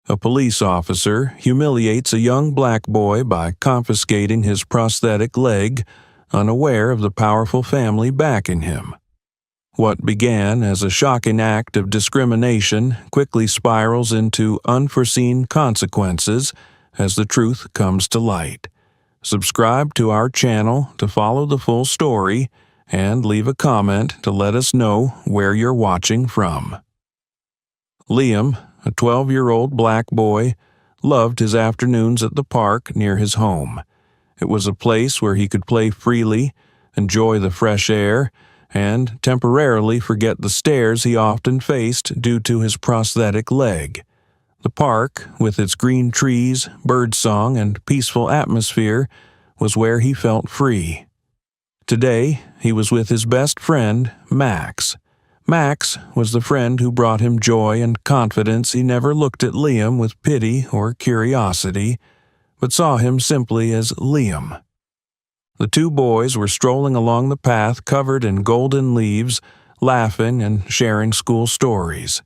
A police officer humiliates a young black boy by confiscating his prosthetic leg, unaware of the powerful family backing him. What began as a shocking act of discrimination quickly spirals into unforeseen consequences as the truth comes to light. Subscribe to our channel to follow the full story and leave a comment to let us know where you're watching from. Liam, a 12-year-old black boy, loved his afternoons at the park near his home. It was a place where he could play freely, enjoy the fresh air, and temporarily forget the stares he often faced due to his prosthetic leg. The park, with its green trees, birdsong, and peaceful atmosphere, was where he felt free. Today, he was with his best friend, Max. Max was the friend who brought him joy and confidence. He never looked at Liam with pity or curiosity, but saw him simply as Liam. The two boys were strolling along the path covered in golden leaves, laughing and sharing school stories.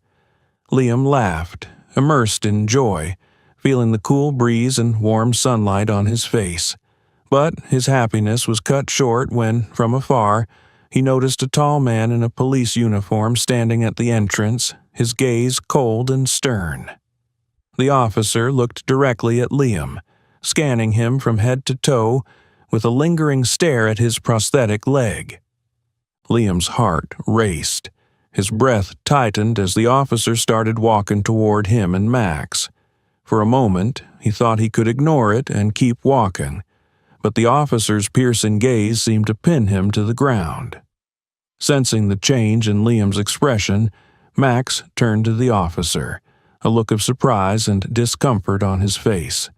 Liam laughed, immersed in joy, feeling the cool breeze and warm sunlight on his face. But his happiness was cut short when, from afar, he noticed a tall man in a police uniform standing at the entrance, his gaze cold and stern. The officer looked directly at Liam, scanning him from head to toe, with a lingering stare at his prosthetic leg. Liam's heart raced. His breath tightened as the officer started walking toward him and Max. For a moment, he thought he could ignore it and keep walking, but the officer's piercing gaze seemed to pin him to the ground. Sensing the change in Liam's expression, Max turned to the officer, a look of surprise and discomfort on his face.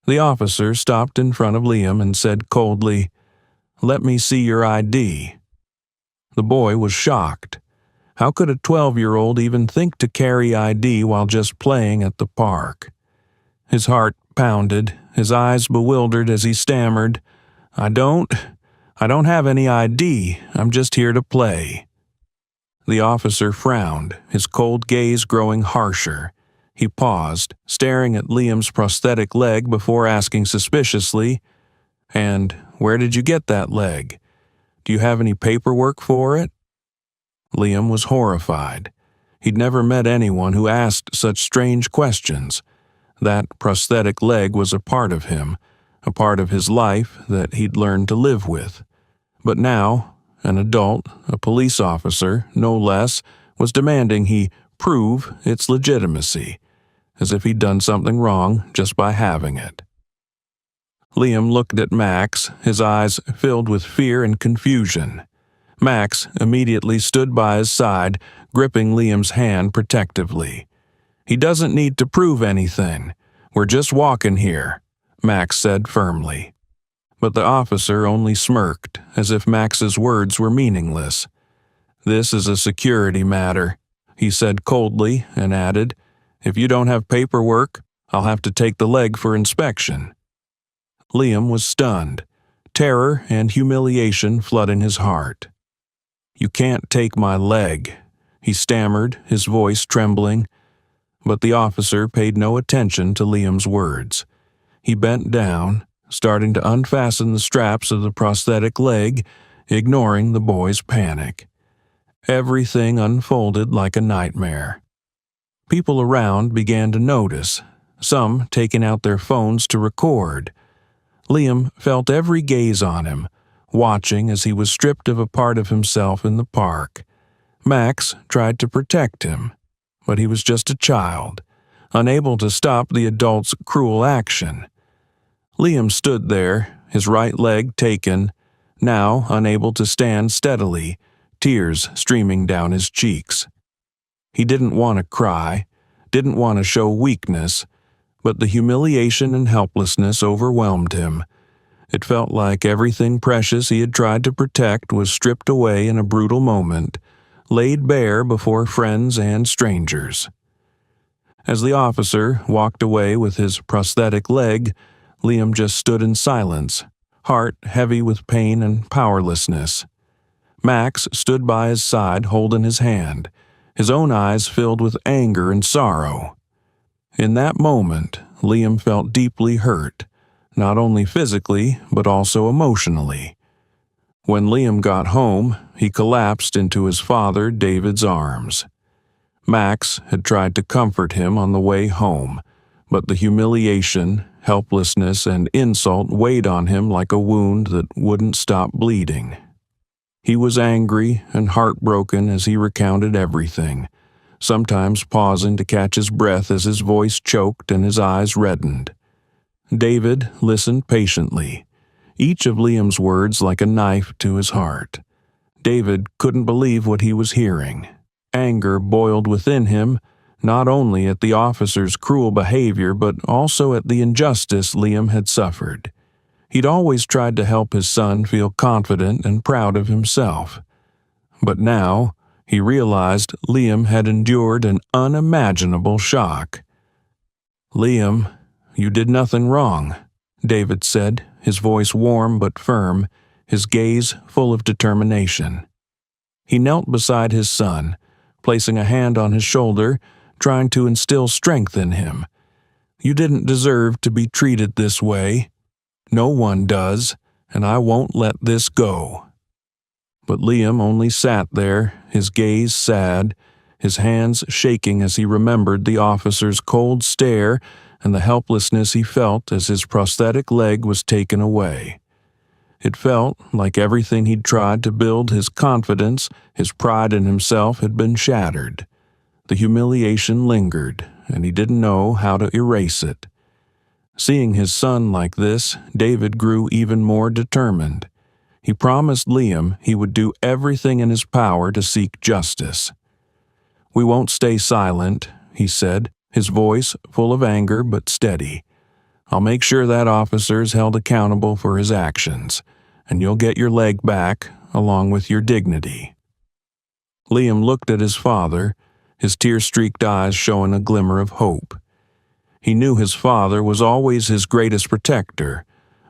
The officer stopped in front of Liam and said coldly, "Let me see your ID." The boy was shocked. How could a 12-year-old even think to carry ID while just playing at the park? His heart pounded, his eyes bewildered as he stammered, I don't have any ID. I'm just here to play." The officer frowned, his cold gaze growing harsher. He paused, staring at Liam's prosthetic leg before asking suspiciously, "And where did you get that leg? Do you have any paperwork for it?" Liam was horrified. He'd never met anyone who asked such strange questions. That prosthetic leg was a part of him, a part of his life that he'd learned to live with. But now, an adult, a police officer, no less, was demanding he prove its legitimacy, as if he'd done something wrong just by having it. Liam looked at Max, his eyes filled with fear and confusion. Max immediately stood by his side, gripping Liam's hand protectively. "He doesn't need to prove anything. We're just walking here," Max said firmly. But the officer only smirked, as if Max's words were meaningless. "This is a security matter," he said coldly, and added, "If you don't have paperwork, I'll have to take the leg for inspection." Liam was stunned, terror and humiliation flooding his heart. "You can't take my leg," he stammered, his voice trembling. But the officer paid no attention to Liam's words. He bent down, starting to unfasten the straps of the prosthetic leg, ignoring the boy's panic. Everything unfolded like a nightmare. People around began to notice, some taking out their phones to record. Liam felt every gaze on him, watching as he was stripped of a part of himself in the park. Max tried to protect him, but he was just a child, unable to stop the adult's cruel action. Liam stood there, his right leg taken, now unable to stand steadily, tears streaming down his cheeks. He didn't want to cry, didn't want to show weakness, but the humiliation and helplessness overwhelmed him. It felt like everything precious he had tried to protect was stripped away in a brutal moment, laid bare before friends and strangers. As the officer walked away with his prosthetic leg, Liam just stood in silence, heart heavy with pain and powerlessness. Max stood by his side holding his hand, his own eyes filled with anger and sorrow. In that moment, Liam felt deeply hurt, not only physically, but also emotionally. When Liam got home, he collapsed into his father, David's arms. Max had tried to comfort him on the way home, but the humiliation, helplessness, and insult weighed on him like a wound that wouldn't stop bleeding. He was angry and heartbroken as he recounted everything, sometimes pausing to catch his breath as his voice choked and his eyes reddened. David listened patiently, each of Liam's words like a knife to his heart. David couldn't believe what he was hearing. Anger boiled within him, not only at the officer's cruel behavior but also at the injustice Liam had suffered. He'd always tried to help his son feel confident and proud of himself. But now, he realized Liam had endured an unimaginable shock. "Liam, you did nothing wrong," David said, his voice warm but firm, his gaze full of determination. He knelt beside his son, placing a hand on his shoulder, trying to instill strength in him. "You didn't deserve to be treated this way. No one does, and I won't let this go." But Liam only sat there, his gaze sad, his hands shaking as he remembered the officer's cold stare and the helplessness he felt as his prosthetic leg was taken away. It felt like everything he'd tried to build his confidence, his pride in himself, had been shattered. The humiliation lingered, and he didn't know how to erase it. Seeing his son like this, David grew even more determined. He promised Liam he would do everything in his power to seek justice. "We won't stay silent," he said, his voice full of anger but steady. "I'll make sure that officer is held accountable for his actions, and you'll get your leg back, along with your dignity." Liam looked at his father, his tear-streaked eyes showing a glimmer of hope. He knew his father was always his greatest protector,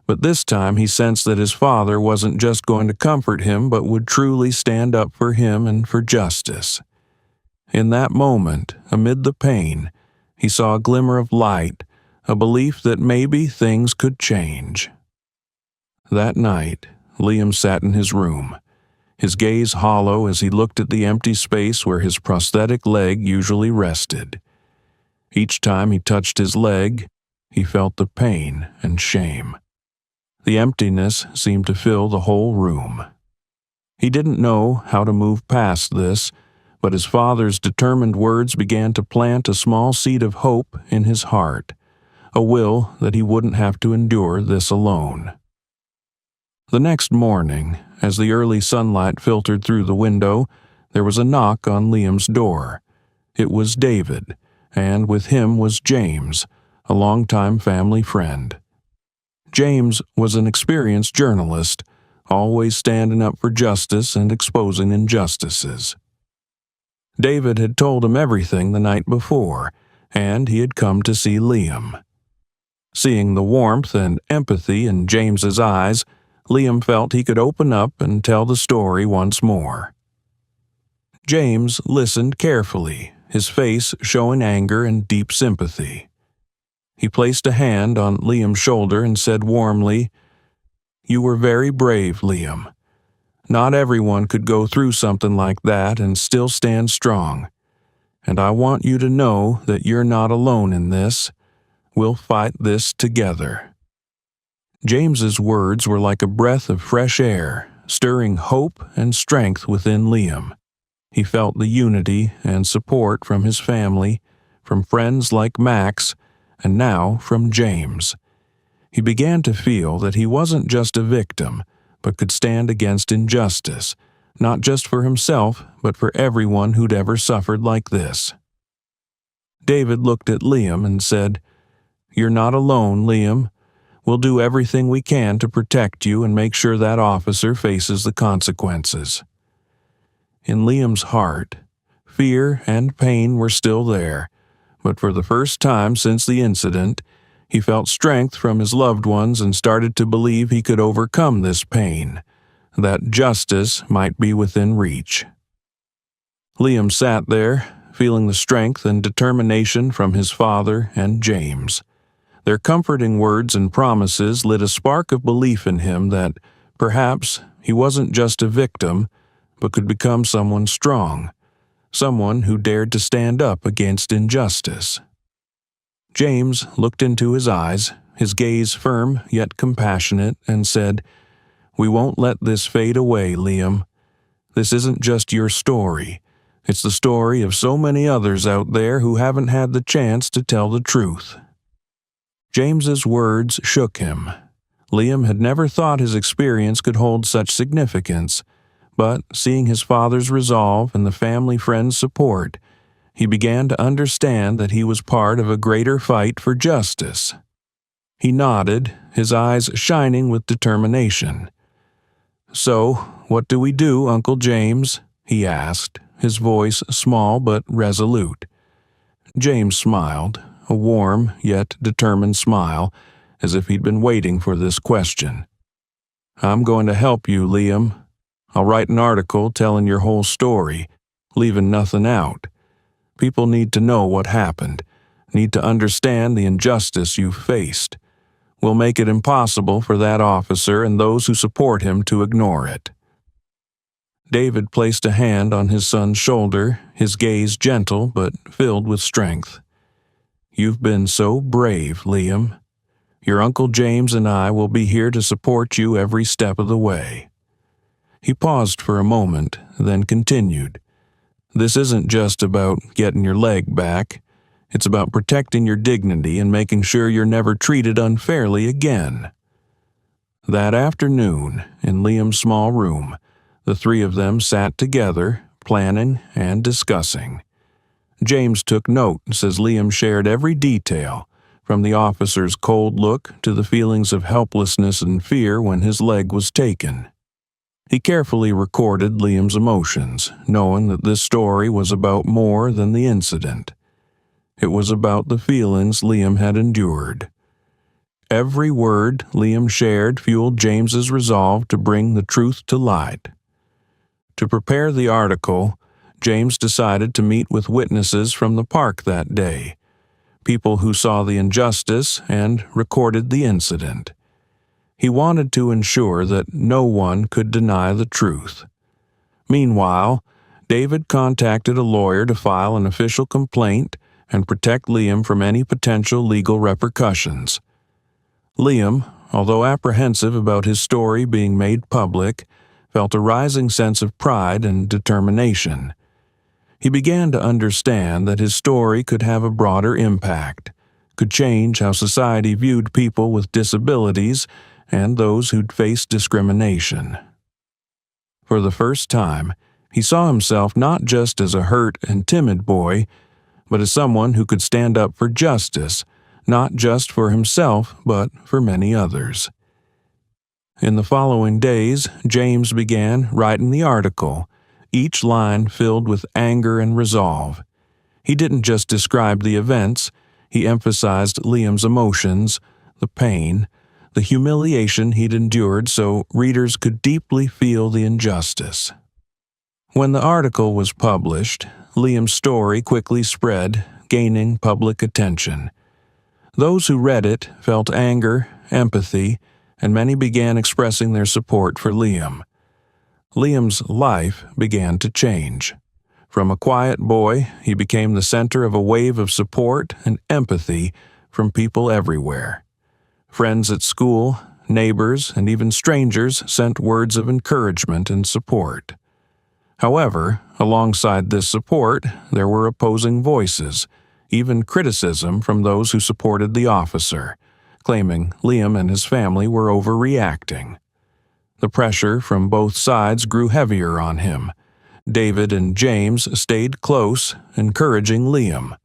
but this time he sensed that his father wasn't just going to comfort him but would truly stand up for him and for justice. In that moment, amid the pain, he saw a glimmer of light, a belief that maybe things could change. That night, Liam sat in his room, his gaze hollow as he looked at the empty space where his prosthetic leg usually rested. Each time he touched his leg, he felt the pain and shame. The emptiness seemed to fill the whole room. He didn't know how to move past this, but his father's determined words began to plant a small seed of hope in his heart, a will that he wouldn't have to endure this alone. The next morning, as the early sunlight filtered through the window, there was a knock on Liam's door. It was David, and with him was James, a longtime family friend. James was an experienced journalist, always standing up for justice and exposing injustices. David had told him everything the night before, and he had come to see Liam. Seeing the warmth and empathy in James's eyes, Liam felt he could open up and tell the story once more. James listened carefully, his face showing anger and deep sympathy. He placed a hand on Liam's shoulder and said warmly, "You were very brave, Liam. Not everyone could go through something like that and still stand strong. And I want you to know that you're not alone in this. We'll fight this together." James's words were like a breath of fresh air, stirring hope and strength within Liam. He felt the unity and support from his family, from friends like Max, and now from James. He began to feel that he wasn't just a victim, but could stand against injustice, not just for himself, but for everyone who'd ever suffered like this. David looked at Liam and said, "You're not alone, Liam. We'll do everything we can to protect you and make sure that officer faces the consequences." In Liam's heart, fear and pain were still there, but for the first time since the incident, he felt strength from his loved ones and started to believe he could overcome this pain, that justice might be within reach. Liam sat there, feeling the strength and determination from his father and James. Their comforting words and promises lit a spark of belief in him that perhaps he wasn't just a victim, but could become someone strong, someone who dared to stand up against injustice. James looked into his eyes, his gaze firm yet compassionate, and said, "We won't let this fade away, Liam. This isn't just your story. It's the story of so many others out there who haven't had the chance to tell the truth." James's words shook him. Liam had never thought his experience could hold such significance, but seeing his father's resolve and the family friend's support, he began to understand that he was part of a greater fight for justice. He nodded, his eyes shining with determination. "So, what do we do, Uncle James?" he asked, his voice small but resolute. James smiled, a warm yet determined smile, as if he'd been waiting for this question. "I'm going to help you, Liam. I'll write an article telling your whole story, leaving nothing out. People need to know what happened, need to understand the injustice you've faced. We'll make it impossible for that officer and those who support him to ignore it." David placed a hand on his son's shoulder, his gaze gentle but filled with strength. "You've been so brave, Liam. Your Uncle James and I will be here to support you every step of the way." He paused for a moment, then continued. "This isn't just about getting your leg back. It's about protecting your dignity and making sure you're never treated unfairly again." That afternoon, in Liam's small room, the three of them sat together, planning and discussing. James took notes as Liam shared every detail, from the officer's cold look to the feelings of helplessness and fear when his leg was taken. He carefully recorded Liam's emotions, knowing that this story was about more than the incident. It was about the feelings Liam had endured. Every word Liam shared fueled James's resolve to bring the truth to light. To prepare the article, James decided to meet with witnesses from the park that day, people who saw the injustice and recorded the incident. He wanted to ensure that no one could deny the truth. Meanwhile, David contacted a lawyer to file an official complaint and protect Liam from any potential legal repercussions. Liam, although apprehensive about his story being made public, felt a rising sense of pride and determination. He began to understand that his story could have a broader impact, could change how society viewed people with disabilities and those who'd faced discrimination. For the first time, he saw himself not just as a hurt and timid boy, but as someone who could stand up for justice, not just for himself, but for many others. In the following days, James began writing the article, each line filled with anger and resolve. He didn't just describe the events, he emphasized Liam's emotions, the pain, the humiliation he'd endured so readers could deeply feel the injustice. When the article was published, Liam's story quickly spread, gaining public attention. Those who read it felt anger, empathy, and many began expressing their support for Liam. Liam's life began to change. From a quiet boy, he became the center of a wave of support and empathy from people everywhere. Friends at school, neighbors, and even strangers sent words of encouragement and support. However, alongside this support, there were opposing voices, even criticism from those who supported the officer, claiming Liam and his family were overreacting. The pressure from both sides grew heavier on him. David and James stayed close, encouraging Liam.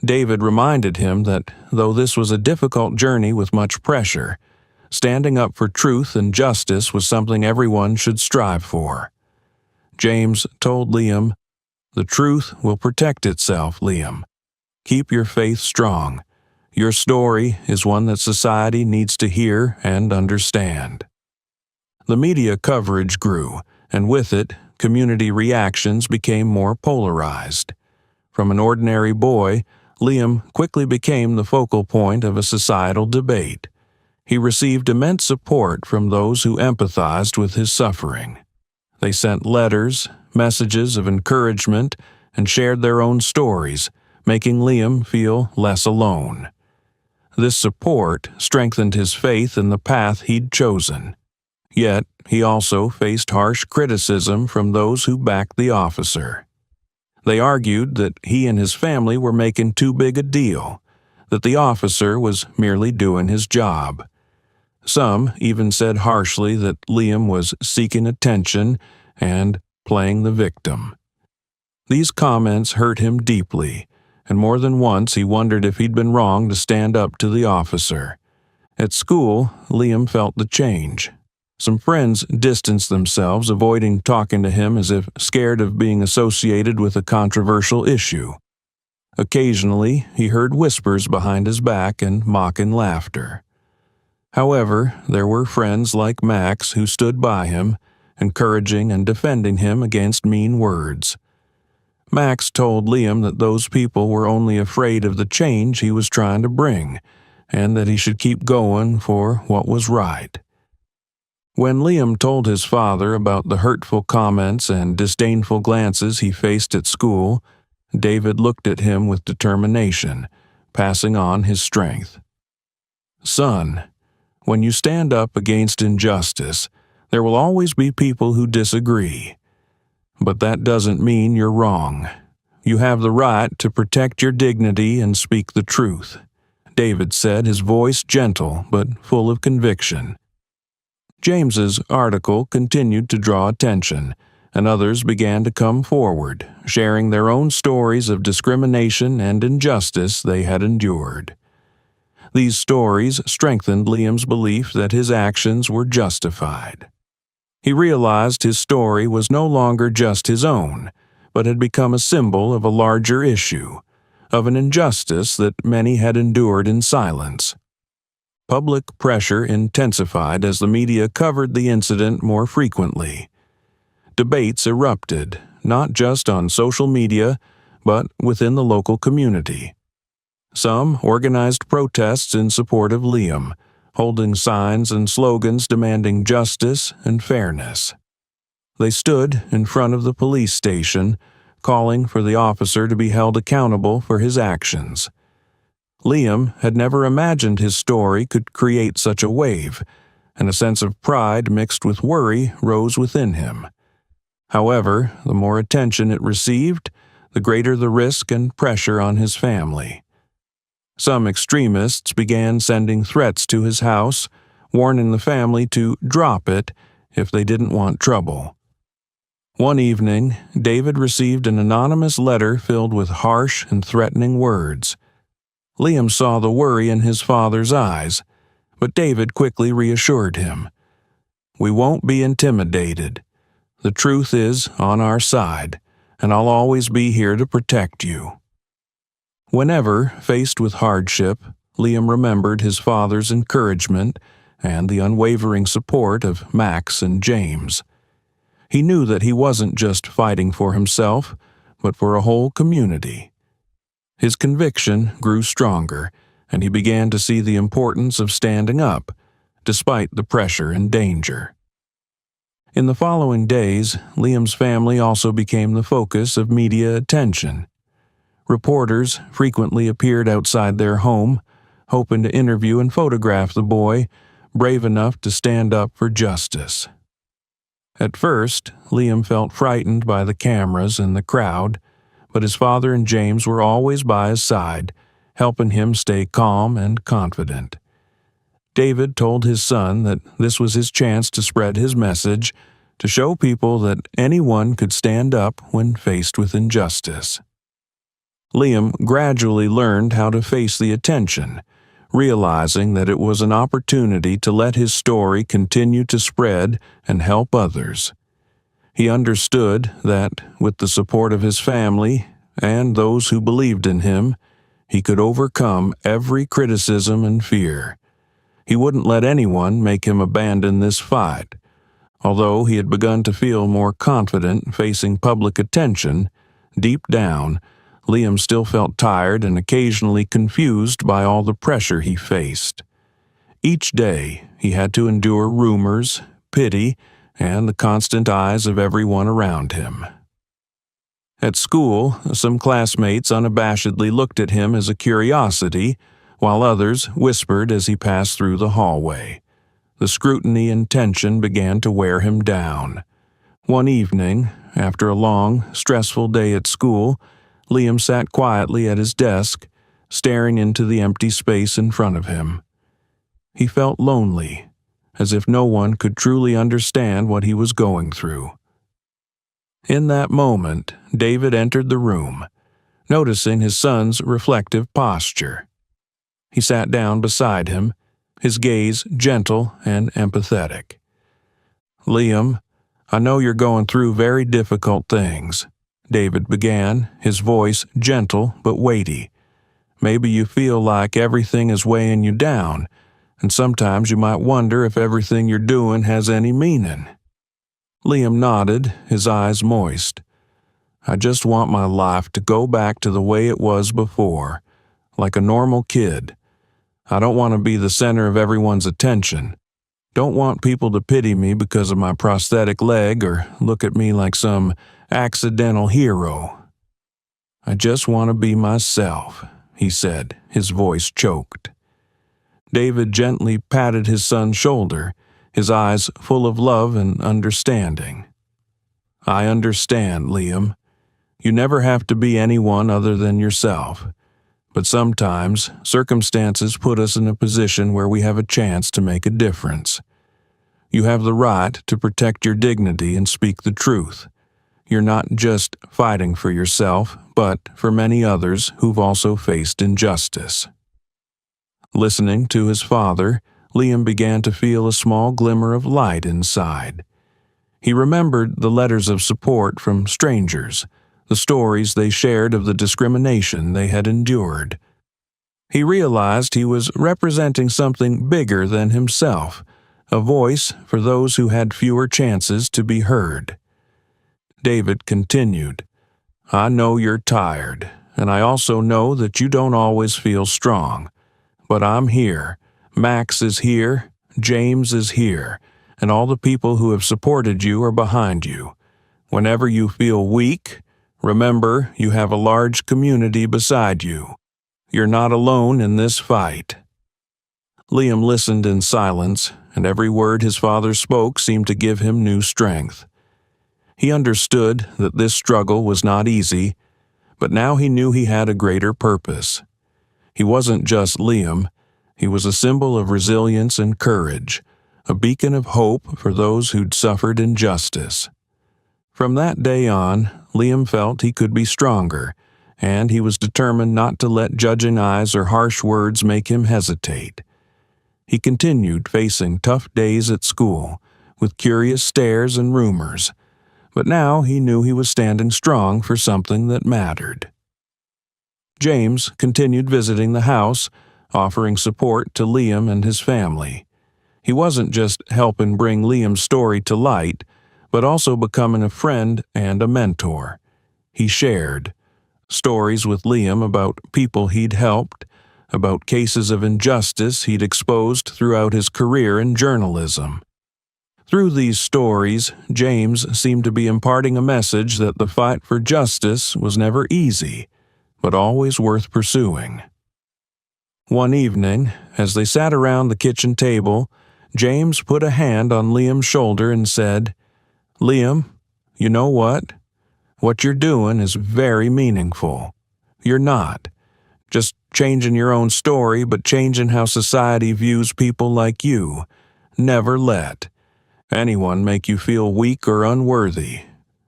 David reminded him that though this was a difficult journey with much pressure, standing up for truth and justice was something everyone should strive for. James told Liam, "The truth will protect itself, Liam. Keep your faith strong. Your story is one that society needs to hear and understand." The media coverage grew, and with it, community reactions became more polarized. From an ordinary boy, Liam quickly became the focal point of a societal debate. He received immense support from those who empathized with his suffering. They sent letters, messages of encouragement, and shared their own stories, making Liam feel less alone. This support strengthened his faith in the path he'd chosen. Yet, he also faced harsh criticism from those who backed the officer. They argued that he and his family were making too big a deal, that the officer was merely doing his job. Some even said harshly that Liam was seeking attention and playing the victim. These comments hurt him deeply, and more than once he wondered if he'd been wrong to stand up to the officer. At school, Liam felt the change. Some friends distanced themselves, avoiding talking to him as if scared of being associated with a controversial issue. Occasionally, he heard whispers behind his back and mocking laughter. However, there were friends like Max who stood by him, encouraging and defending him against mean words. Max told Liam that those people were only afraid of the change he was trying to bring, and that he should keep going for what was right. When Liam told his father about the hurtful comments and disdainful glances he faced at school, David looked at him with determination, passing on his strength. "Son, when you stand up against injustice, there will always be people who disagree. But that doesn't mean you're wrong. You have the right to protect your dignity and speak the truth," David said, his voice gentle but full of conviction. James's article continued to draw attention, and others began to come forward, sharing their own stories of discrimination and injustice they had endured. These stories strengthened Liam's belief that his actions were justified. He realized his story was no longer just his own, but had become a symbol of a larger issue, of an injustice that many had endured in silence. Public pressure intensified as the media covered the incident more frequently. Debates erupted, not just on social media, but within the local community. Some organized protests in support of Liam, holding signs and slogans demanding justice and fairness. They stood in front of the police station, calling for the officer to be held accountable for his actions. Liam had never imagined his story could create such a wave, and a sense of pride mixed with worry rose within him. However, the more attention it received, the greater the risk and pressure on his family. Some extremists began sending threats to his house, warning the family to drop it if they didn't want trouble. One evening, David received an anonymous letter filled with harsh and threatening words. Liam saw the worry in his father's eyes, but David quickly reassured him. "We won't be intimidated. The truth is on our side, and I'll always be here to protect you." Whenever faced with hardship, Liam remembered his father's encouragement and the unwavering support of Max and James. He knew that he wasn't just fighting for himself, but for a whole community. His conviction grew stronger, and he began to see the importance of standing up, despite the pressure and danger. In the following days, Liam's family also became the focus of media attention. Reporters frequently appeared outside their home, hoping to interview and photograph the boy, brave enough to stand up for justice. At first, Liam felt frightened by the cameras and the crowd, but his father and James were always by his side, helping him stay calm and confident. David told his son that this was his chance to spread his message, to show people that anyone could stand up when faced with injustice. Liam gradually learned how to face the attention, realizing that it was an opportunity to let his story continue to spread and help others. He understood that, with the support of his family and those who believed in him, he could overcome every criticism and fear. He wouldn't let anyone make him abandon this fight. Although he had begun to feel more confident facing public attention, deep down, Liam still felt tired and occasionally confused by all the pressure he faced. Each day, he had to endure rumors, pity, and the constant eyes of everyone around him. At school, some classmates unabashedly looked at him as a curiosity, while others whispered as he passed through the hallway. The scrutiny and tension began to wear him down. One evening, after a long, stressful day at school, Liam sat quietly at his desk, staring into the empty space in front of him. He felt lonely, as if no one could truly understand what he was going through. In that moment, David entered the room, noticing his son's reflective posture. He sat down beside him, his gaze gentle and empathetic. "Liam, I know you're going through very difficult things," David began, his voice gentle but weighty. "Maybe you feel like everything is weighing you down, and sometimes you might wonder if everything you're doing has any meaning." Liam nodded, his eyes moist. "I just want my life to go back to the way it was before, like a normal kid. I don't want to be the center of everyone's attention. Don't want people to pity me because of my prosthetic leg or look at me like some accidental hero. I just want to be myself," he said, his voice choked. David gently patted his son's shoulder, his eyes full of love and understanding. "I understand, Liam. You never have to be anyone other than yourself. But sometimes, circumstances put us in a position where we have a chance to make a difference. You have the right to protect your dignity and speak the truth. You're not just fighting for yourself, but for many others who've also faced injustice." Listening to his father, Liam began to feel a small glimmer of light inside. He remembered the letters of support from strangers, the stories they shared of the discrimination they had endured. He realized he was representing something bigger than himself, a voice for those who had fewer chances to be heard. David continued, "I know you're tired, and I also know that you don't always feel strong. But I'm here. Max is here, James is here, and all the people who have supported you are behind you. Whenever you feel weak, remember you have a large community beside you. You're not alone in this fight." Liam listened in silence, and every word his father spoke seemed to give him new strength. He understood that this struggle was not easy, but now he knew he had a greater purpose. He wasn't just Liam, he was a symbol of resilience and courage, a beacon of hope for those who'd suffered injustice. From that day on, Liam felt he could be stronger, and he was determined not to let judging eyes or harsh words make him hesitate. He continued facing tough days at school, with curious stares and rumors, but now he knew he was standing strong for something that mattered. James continued visiting the house, offering support to Liam and his family. He wasn't just helping bring Liam's story to light, but also becoming a friend and a mentor. He shared stories with Liam about people he'd helped, about cases of injustice he'd exposed throughout his career in journalism. Through these stories, James seemed to be imparting a message that the fight for justice was never easy, but always worth pursuing. One evening, as they sat around the kitchen table, James put a hand on Liam's shoulder and said, "Liam, you know what? What you're doing is very meaningful. You're not just changing your own story, but changing how society views people like you. Never let anyone make you feel weak or unworthy.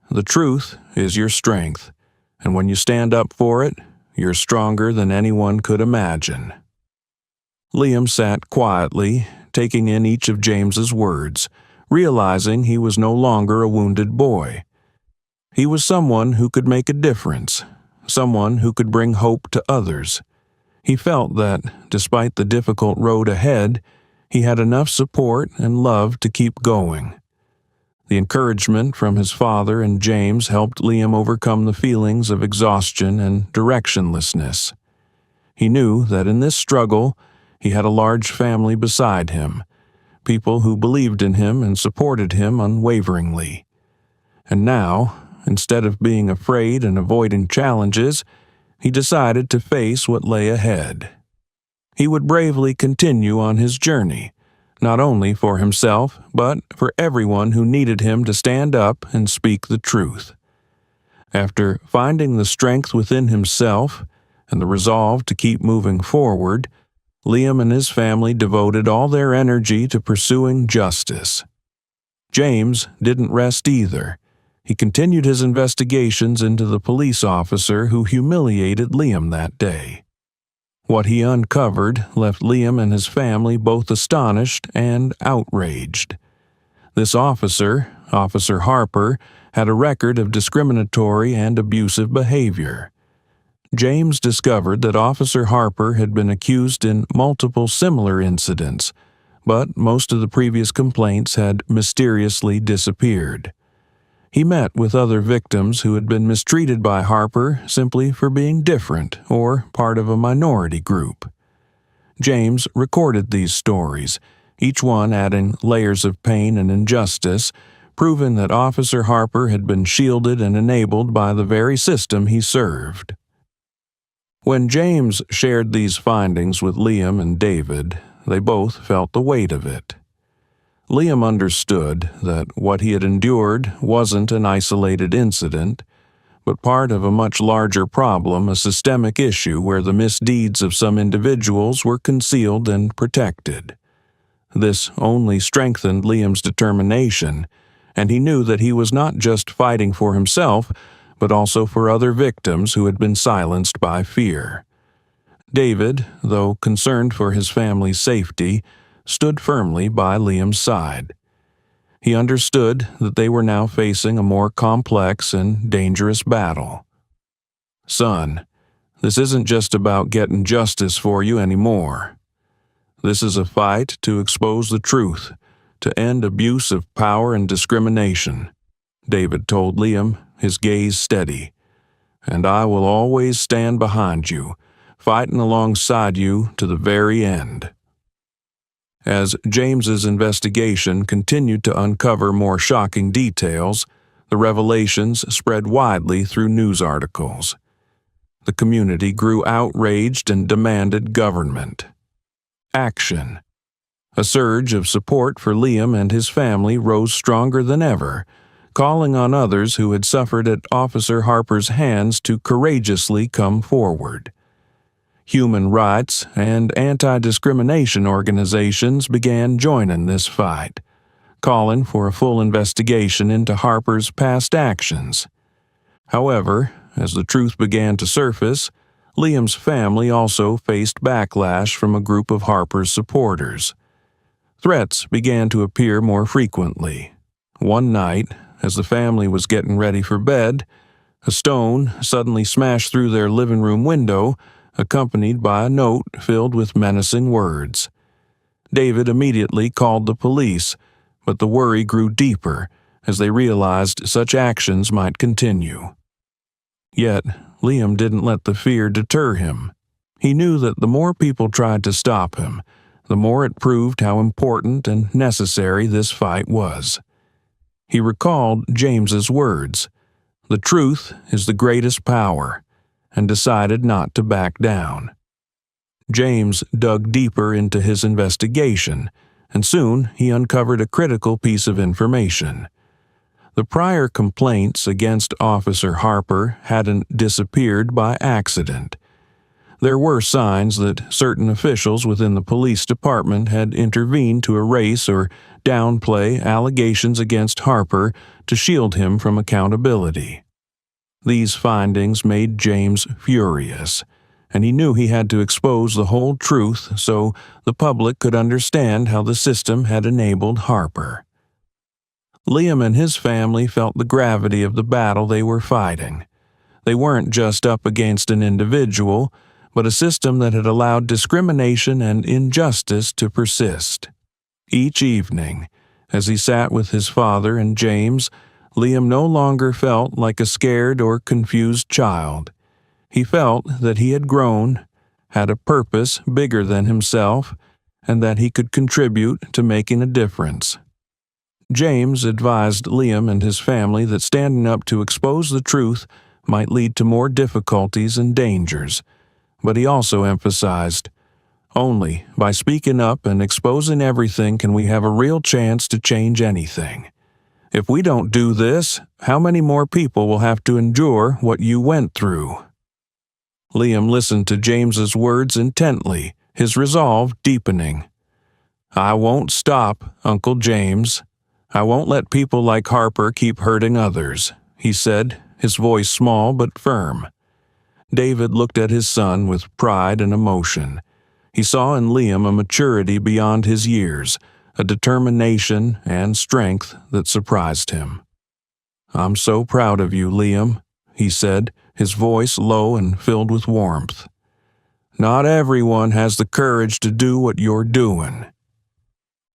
The truth is your strength, and when you stand up for it, you're stronger than anyone could imagine." Liam sat quietly, taking in each of James's words, realizing he was no longer a wounded boy. He was someone who could make a difference, someone who could bring hope to others. He felt that, despite the difficult road ahead, he had enough support and love to keep going. The encouragement from his father and James helped Liam overcome the feelings of exhaustion and directionlessness. He knew that in this struggle, he had a large family beside him, people who believed in him and supported him unwaveringly. And now, instead of being afraid and avoiding challenges, he decided to face what lay ahead. He would bravely continue on his journey, not only for himself, but for everyone who needed him to stand up and speak the truth. After finding the strength within himself and the resolve to keep moving forward, Liam and his family devoted all their energy to pursuing justice. James didn't rest either. He continued his investigations into the police officer who humiliated Liam that day. What he uncovered left Liam and his family both astonished and outraged. This officer, Officer Harper, had a record of discriminatory and abusive behavior. James discovered that Officer Harper had been accused in multiple similar incidents, but most of the previous complaints had mysteriously disappeared. He met with other victims who had been mistreated by Harper simply for being different or part of a minority group. James recorded these stories, each one adding layers of pain and injustice, proving that Officer Harper had been shielded and enabled by the very system he served. When James shared these findings with Liam and David, they both felt the weight of it. Liam understood that what he had endured wasn't an isolated incident, but part of a much larger problem, a systemic issue where the misdeeds of some individuals were concealed and protected. This only strengthened Liam's determination, and he knew that he was not just fighting for himself, but also for other victims who had been silenced by fear. David, though concerned for his family's safety, stood firmly by Liam's side. He understood that they were now facing a more complex and dangerous battle. "Son, this isn't just about getting justice for you anymore. This is a fight to expose the truth, to end abuse of power and discrimination," David told Liam, his gaze steady. "And I will always stand behind you, fighting alongside you to the very end." As James's investigation continued to uncover more shocking details, the revelations spread widely through news articles. The community grew outraged and demanded government action. A surge of support for Liam and his family rose stronger than ever, calling on others who had suffered at Officer Harper's hands to courageously come forward. Human rights and anti-discrimination organizations began joining this fight, calling for a full investigation into Harper's past actions. However, as the truth began to surface, Liam's family also faced backlash from a group of Harper's supporters. Threats began to appear more frequently. One night, as the family was getting ready for bed, a stone suddenly smashed through their living room window, accompanied by a note filled with menacing words. David immediately called the police, but the worry grew deeper as they realized such actions might continue. Yet, Liam didn't let the fear deter him. He knew that the more people tried to stop him, the more it proved how important and necessary this fight was. He recalled James's words, "The truth is the greatest power," and decided not to back down. James dug deeper into his investigation, and soon he uncovered a critical piece of information. The prior complaints against Officer Harper hadn't disappeared by accident. There were signs that certain officials within the police department had intervened to erase or downplay allegations against Harper to shield him from accountability. These findings made James furious, and he knew he had to expose the whole truth so the public could understand how the system had enabled Harper. Liam and his family felt the gravity of the battle they were fighting. They weren't just up against an individual, but a system that had allowed discrimination and injustice to persist. Each evening, As he sat with his father and James, Liam no longer felt like a scared or confused child. He felt that he had grown, had a purpose bigger than himself, and that he could contribute to making a difference. James advised Liam and his family that standing up to expose the truth might lead to more difficulties and dangers, but he also emphasized, "Only by speaking up and exposing everything can we have a real chance to change anything. If we don't do this, how many more people will have to endure what you went through?" Liam listened to James's words intently, his resolve deepening. "I won't stop, Uncle James. I won't let people like Harper keep hurting others," he said, his voice small but firm. David looked at his son with pride and emotion. He saw in Liam a maturity beyond his years, a determination and strength that surprised him. "I'm so proud of you, Liam," he said, his voice low and filled with warmth. "Not everyone has the courage to do what you're doing."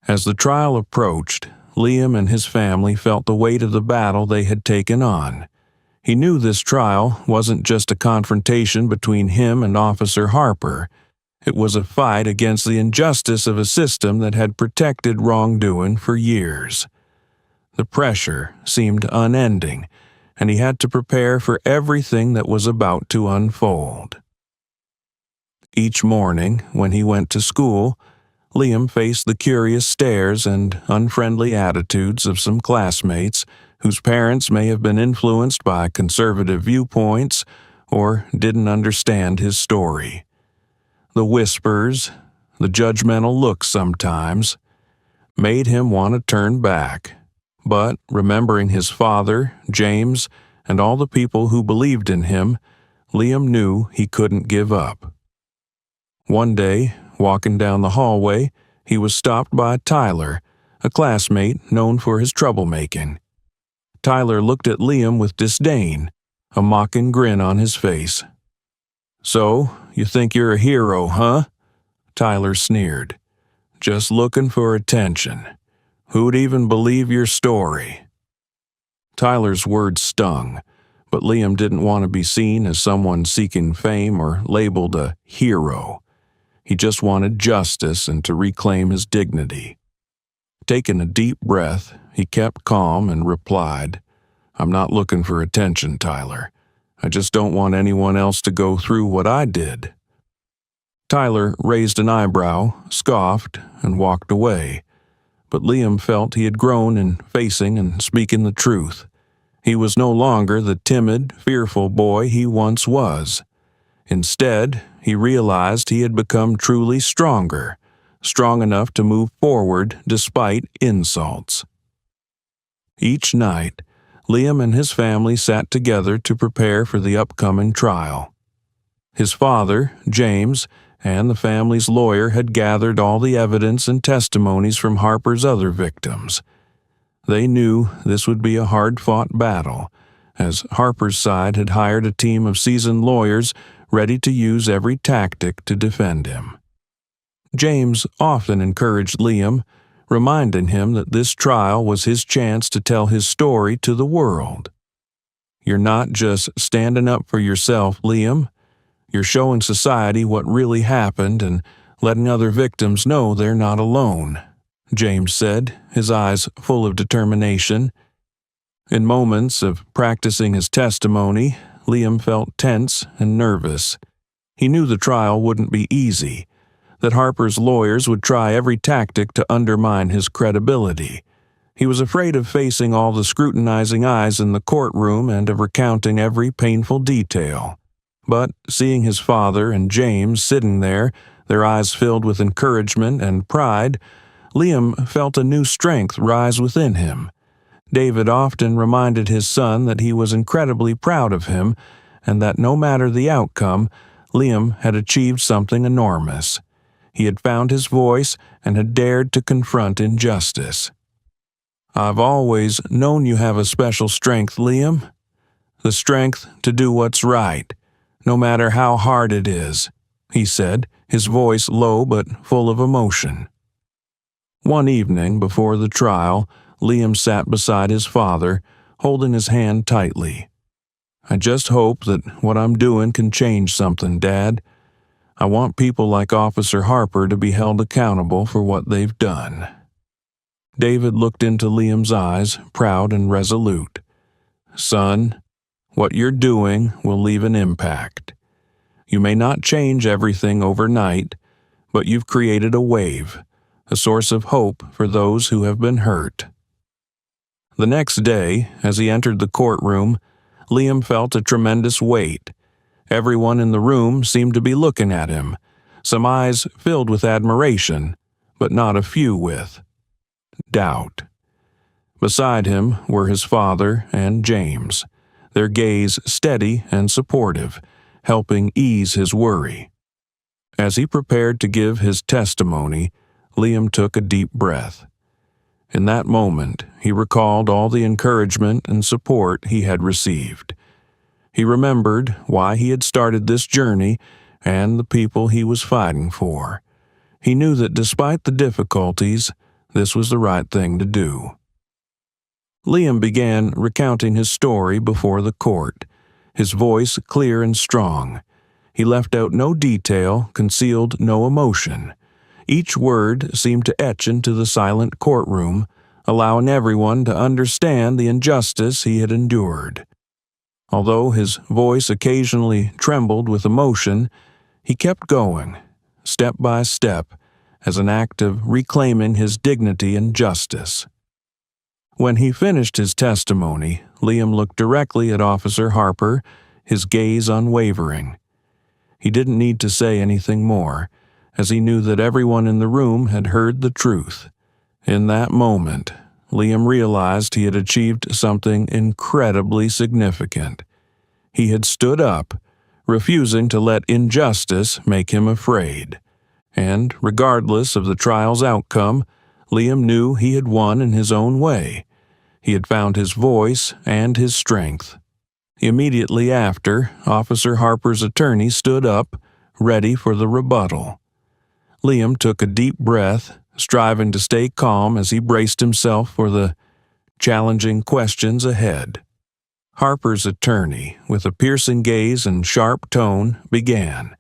As the trial approached, Liam and his family felt the weight of the battle they had taken on. He knew this trial wasn't just a confrontation between him and Officer Harper. It was a fight against the injustice of a system that had protected wrongdoing for years. The pressure seemed unending, and he had to prepare for everything that was about to unfold. Each morning, when he went to school, Liam faced the curious stares and unfriendly attitudes of some classmates whose parents may have been influenced by conservative viewpoints or didn't understand his story. The whispers, the judgmental looks sometimes, made him want to turn back. But remembering his father, James, and all the people who believed in him, Liam knew he couldn't give up. One day, walking down the hallway, he was stopped by Tyler, a classmate known for his troublemaking. Tyler looked at Liam with disdain, a mocking grin on his face. "So, you think you're a hero, huh?" Tyler sneered. "Just looking for attention. Who'd even believe your story?" Tyler's words stung, but Liam didn't want to be seen as someone seeking fame or labeled a hero. He just wanted justice and to reclaim his dignity. Taking a deep breath, he kept calm and replied, "I'm not looking for attention, Tyler. I just don't want anyone else to go through what I did." Tyler raised an eyebrow, scoffed, and walked away. But Liam felt he had grown in facing and speaking the truth. He was no longer the timid, fearful boy he once was. Instead, he realized he had become truly stronger, strong enough to move forward despite insults. Each night, Liam and his family sat together to prepare for the upcoming trial. His father, James, and the family's lawyer had gathered all the evidence and testimonies from Harper's other victims. They knew this would be a hard-fought battle, as Harper's side had hired a team of seasoned lawyers ready to use every tactic to defend him. James often encouraged Liam, reminding him that this trial was his chance to tell his story to the world. "You're not just standing up for yourself, Liam. You're showing society what really happened and letting other victims know they're not alone," James said, his eyes full of determination. In moments of practicing his testimony, Liam felt tense and nervous. He knew the trial wouldn't be easy, that Harper's lawyers would try every tactic to undermine his credibility. He was afraid of facing all the scrutinizing eyes in the courtroom and of recounting every painful detail. But seeing his father and James sitting there, their eyes filled with encouragement and pride, Liam felt a new strength rise within him. David often reminded his son that he was incredibly proud of him and that no matter the outcome, Liam had achieved something enormous. He had found his voice and had dared to confront injustice. "I've always known you have a special strength, Liam. The strength to do what's right, no matter how hard it is," he said, his voice low but full of emotion. One evening before the trial, Liam sat beside his father, holding his hand tightly. "I just hope that what I'm doing can change something, Dad. I want people like Officer Harper to be held accountable for what they've done." David looked into Liam's eyes, proud and resolute. "Son, what you're doing will leave an impact. You may not change everything overnight, but you've created a wave, a source of hope for those who have been hurt." The next day, as he entered the courtroom, Liam felt a tremendous weight. Everyone in the room seemed to be looking at him, some eyes filled with admiration, but not a few with doubt. Beside him were his father and James, their gaze steady and supportive, helping ease his worry. As he prepared to give his testimony, Liam took a deep breath. In that moment, he recalled all the encouragement and support he had received. He remembered why he had started this journey and the people he was fighting for. He knew that despite the difficulties, this was the right thing to do. Liam began recounting his story before the court, his voice clear and strong. He left out no detail, concealed no emotion. Each word seemed to etch into the silent courtroom, allowing everyone to understand the injustice he had endured. Although his voice occasionally trembled with emotion, he kept going, step by step, as an act of reclaiming his dignity and justice. When he finished his testimony, Liam looked directly at Officer Harper, his gaze unwavering. He didn't need to say anything more, as he knew that everyone in the room had heard the truth. In that moment, Liam realized he had achieved something incredibly significant. He had stood up, refusing to let injustice make him afraid. And, regardless of the trial's outcome, Liam knew he had won in his own way. He had found his voice and his strength. Immediately after, Officer Harper's attorney stood up, ready for the rebuttal. Liam took a deep breath, striving to stay calm as he braced himself for the challenging questions ahead. Harper's attorney, with a piercing gaze and sharp tone, began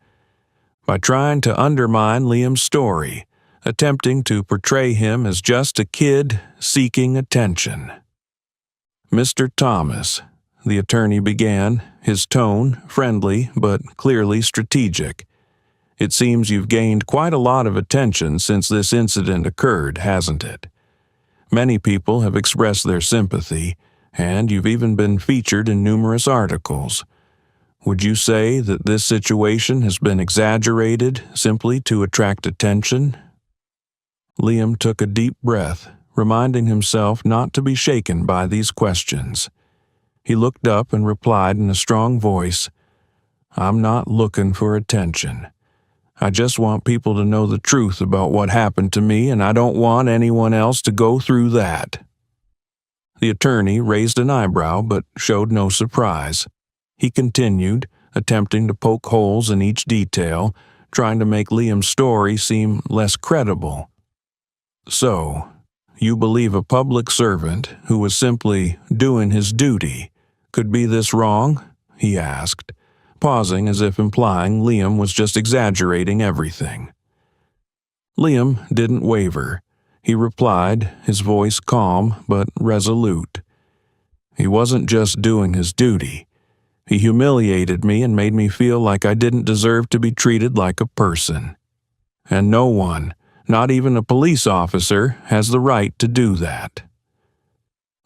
by trying to undermine Liam's story, attempting to portray him as just a kid seeking attention. "Mr. Thomas," the attorney began, his tone friendly but clearly strategic. "It seems you've gained quite a lot of attention since this incident occurred, hasn't it? Many people have expressed their sympathy, and you've even been featured in numerous articles. Would you say that this situation has been exaggerated simply to attract attention?" Liam took a deep breath, reminding himself not to be shaken by these questions. He looked up and replied in a strong voice, "I'm not looking for attention. I just want people to know the truth about what happened to me, and I don't want anyone else to go through that." The attorney raised an eyebrow but showed no surprise. He continued, attempting to poke holes in each detail, trying to make Liam's story seem less credible. "So, you believe a public servant who was simply doing his duty could be this wrong?" he asked, pausing as if implying Liam was just exaggerating everything. Liam didn't waver. He replied, his voice calm but resolute. "He wasn't just doing his duty. He humiliated me and made me feel like I didn't deserve to be treated like a person. And no one, not even a police officer, has the right to do that."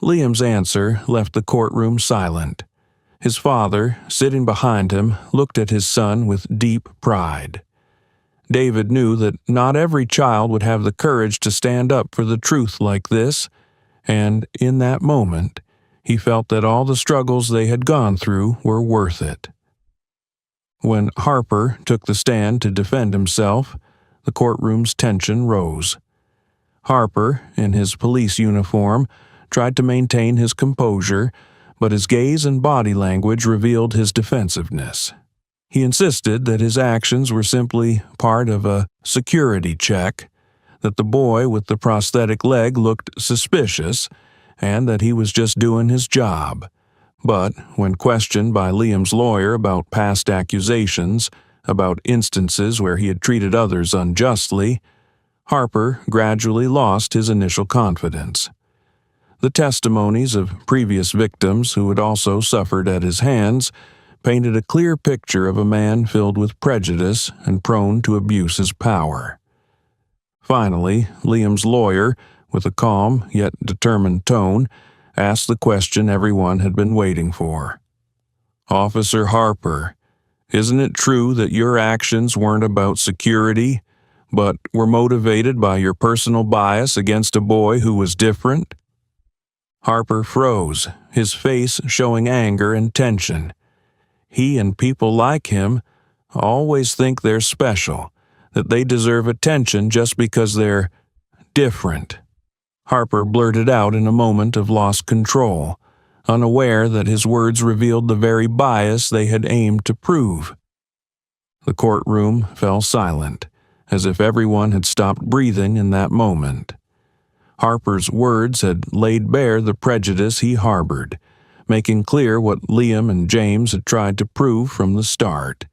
Liam's answer left the courtroom silent. His father, sitting behind him, looked at his son with deep pride. David knew that not every child would have the courage to stand up for the truth like this, and in that moment, he felt that all the struggles they had gone through were worth it. When Harper took the stand to defend himself, the courtroom's tension rose. Harper, in his police uniform, tried to maintain his composure, but his gaze and body language revealed his defensiveness. He insisted that his actions were simply part of a security check, that the boy with the prosthetic leg looked suspicious and that he was just doing his job. But when questioned by Liam's lawyer about past accusations, about instances where he had treated others unjustly, Harper gradually lost his initial confidence. The testimonies of previous victims who had also suffered at his hands painted a clear picture of a man filled with prejudice and prone to abuse his power. Finally, Liam's lawyer, with a calm yet determined tone, asked the question everyone had been waiting for. "Officer Harper, isn't it true that your actions weren't about security, but were motivated by your personal bias against a boy who was different?" Harper froze, his face showing anger and tension. He and people like him always think they're special, that they deserve attention just because they're different. Harper blurted out in a moment of lost control, unaware that his words revealed the very bias they had aimed to prove. The courtroom fell silent, as if everyone had stopped breathing in that moment. Harper's words had laid bare the prejudice he harbored, making clear what Liam and James had tried to prove from the start,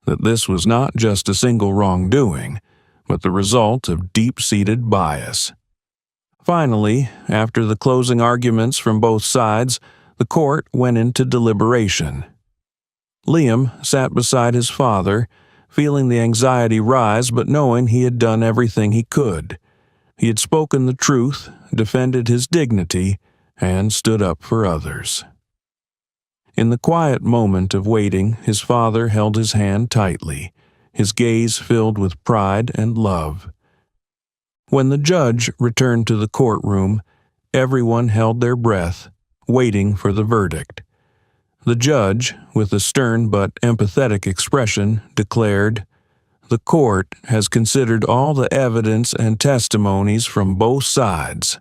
that this was not just a single wrongdoing, but the result of deep-seated bias. Finally, after the closing arguments from both sides, the court went into deliberation. Liam sat beside his father, feeling the anxiety rise but knowing he had done everything he could. He had spoken the truth, defended his dignity, and stood up for others. In the quiet moment of waiting, his father held his hand tightly, his gaze filled with pride and love. When the judge returned to the courtroom, everyone held their breath, waiting for the verdict. The judge, with a stern but empathetic expression, declared, "The court has considered all the evidence and testimonies from both sides.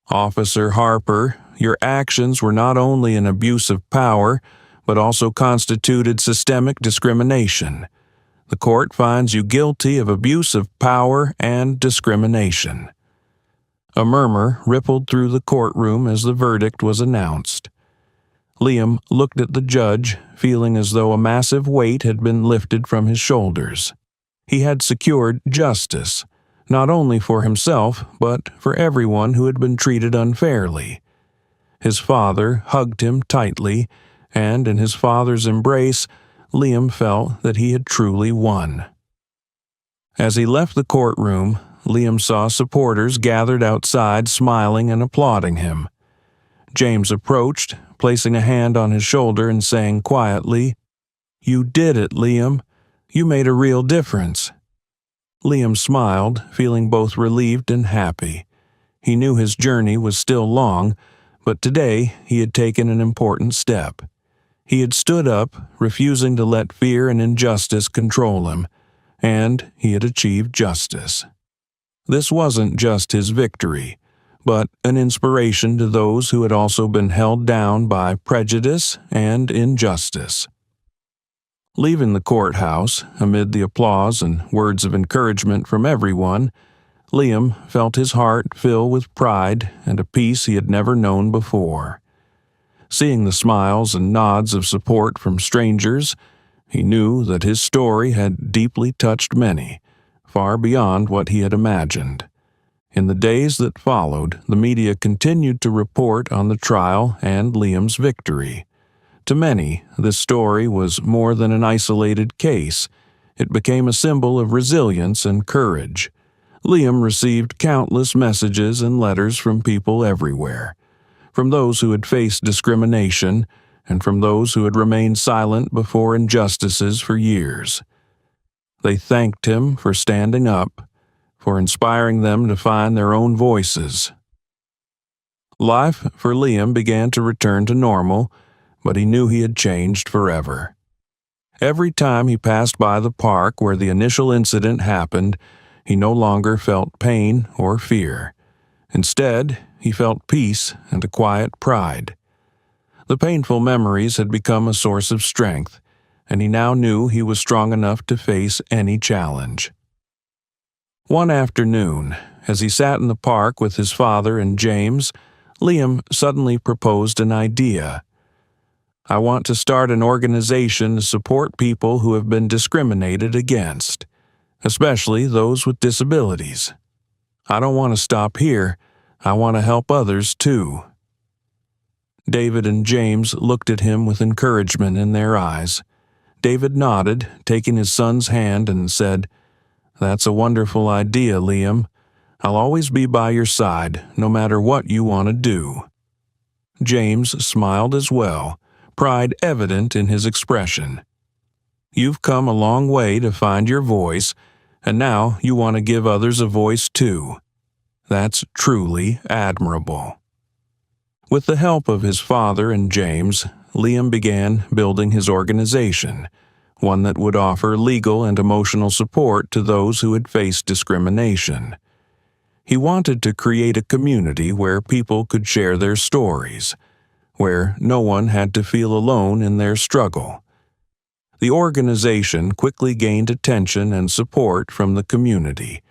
Officer Harper, your actions were not only an abuse of power, but also constituted systemic discrimination. The court finds you guilty of abuse of power and discrimination." A murmur rippled through the courtroom as the verdict was announced. Liam looked at the judge, feeling as though a massive weight had been lifted from his shoulders. He had secured justice, not only for himself, but for everyone who had been treated unfairly. His father hugged him tightly, and in his father's embrace, Liam felt that he had truly won. As he left the courtroom, Liam saw supporters gathered outside smiling and applauding him. James approached, placing a hand on his shoulder and saying quietly, "You did it, Liam. You made a real difference." Liam smiled, feeling both relieved and happy. He knew his journey was still long, but today he had taken an important step. He had stood up, refusing to let fear and injustice control him, and he had achieved justice. This wasn't just his victory, but an inspiration to those who had also been held down by prejudice and injustice. Leaving the courthouse, amid the applause and words of encouragement from everyone, Liam felt his heart fill with pride and a peace he had never known before. Seeing the smiles and nods of support from strangers, he knew that his story had deeply touched many, far beyond what he had imagined. In the days that followed, the media continued to report on the trial and Liam's victory. To many, this story was more than an isolated case. It became a symbol of resilience and courage. Liam received countless messages and letters from people everywhere, from those who had faced discrimination and from those who had remained silent before injustices for years. They thanked him for standing up, for inspiring them to find their own voices. Life for Liam began to return to normal, but he knew he had changed forever. Every time he passed by the park where the initial incident happened, he no longer felt pain or fear. Instead, he felt peace and a quiet pride. The painful memories had become a source of strength, and he now knew he was strong enough to face any challenge. One afternoon, as he sat in the park with his father and James, Liam suddenly proposed an idea. "I want to start an organization to support people who have been discriminated against, especially those with disabilities. I don't want to stop here. I want to help others too." David and James looked at him with encouragement in their eyes. David nodded, taking his son's hand, and said, "That's a wonderful idea, Liam. I'll always be by your side, no matter what you want to do." James smiled as well, pride evident in his expression. "You've come a long way to find your voice, and now you want to give others a voice too. That's truly admirable." With the help of his father and James, Liam began building his organization, one that would offer legal and emotional support to those who had faced discrimination. He wanted to create a community where people could share their stories, where no one had to feel alone in their struggle. The organization quickly gained attention and support from the community,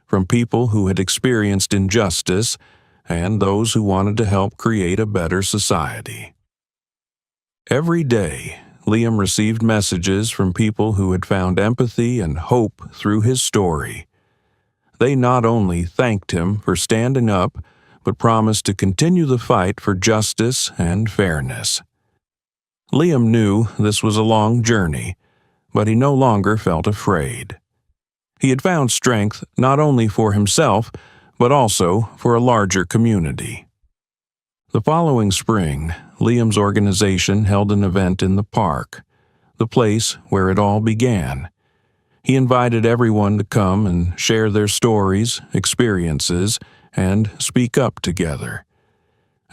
from people who had experienced injustice and those who wanted to help create a better society. Every day, Liam received messages from people who had found empathy and hope through his story. They not only thanked him for standing up, but promised to continue the fight for justice and fairness. Liam knew this was a long journey, but he no longer felt afraid. He had found strength not only for himself, but also for a larger community. The following spring, Liam's organization held an event in the park, the place where it all began. He invited everyone to come and share their stories, experiences, and speak up together.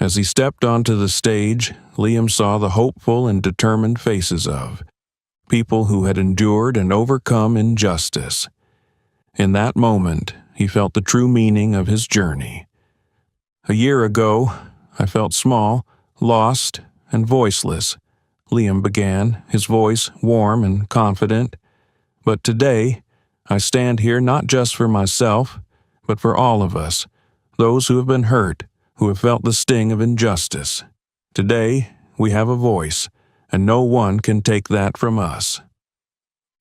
As he stepped onto the stage, Liam saw the hopeful and determined faces of people who had endured and overcome injustice. In that moment, he felt the true meaning of his journey. "A year ago, I felt small, lost, and voiceless," Liam began, his voice warm and confident. "But today, I stand here not just for myself, but for all of us, those who have been hurt, who have felt the sting of injustice. Today, we have a voice, and no one can take that from us."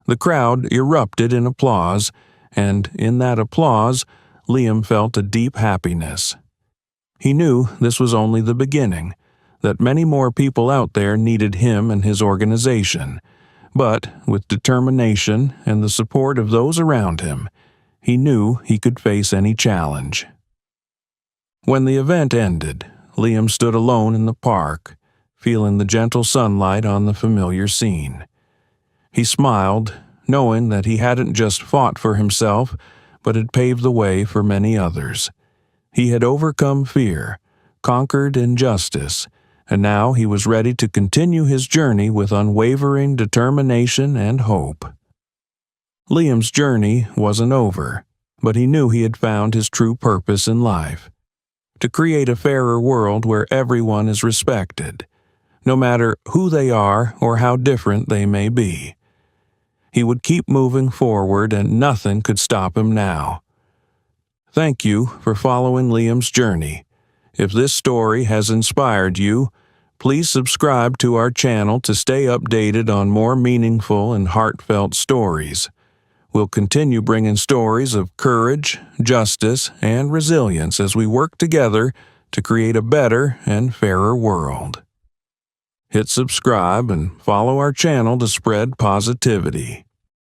The crowd erupted in applause, and in that applause, Liam felt a deep happiness. He knew this was only the beginning, that many more people out there needed him and his organization, but with determination and the support of those around him, he knew he could face any challenge. When the event ended, Liam stood alone in the park, feeling the gentle sunlight on the familiar scene. He smiled, knowing that he hadn't just fought for himself, but had paved the way for many others. He had overcome fear, conquered injustice, and now he was ready to continue his journey with unwavering determination and hope. Liam's journey wasn't over, but he knew he had found his true purpose in life: to create a fairer world where everyone is respected, no matter who they are or how different they may be. He would keep moving forward, and nothing could stop him now. Thank you for following Liam's journey. If this story has inspired you, please subscribe to our channel to stay updated on more meaningful and heartfelt stories. We'll continue bringing stories of courage, justice, and resilience as we work together to create a better and fairer world. Hit subscribe and follow our channel to spread positivity.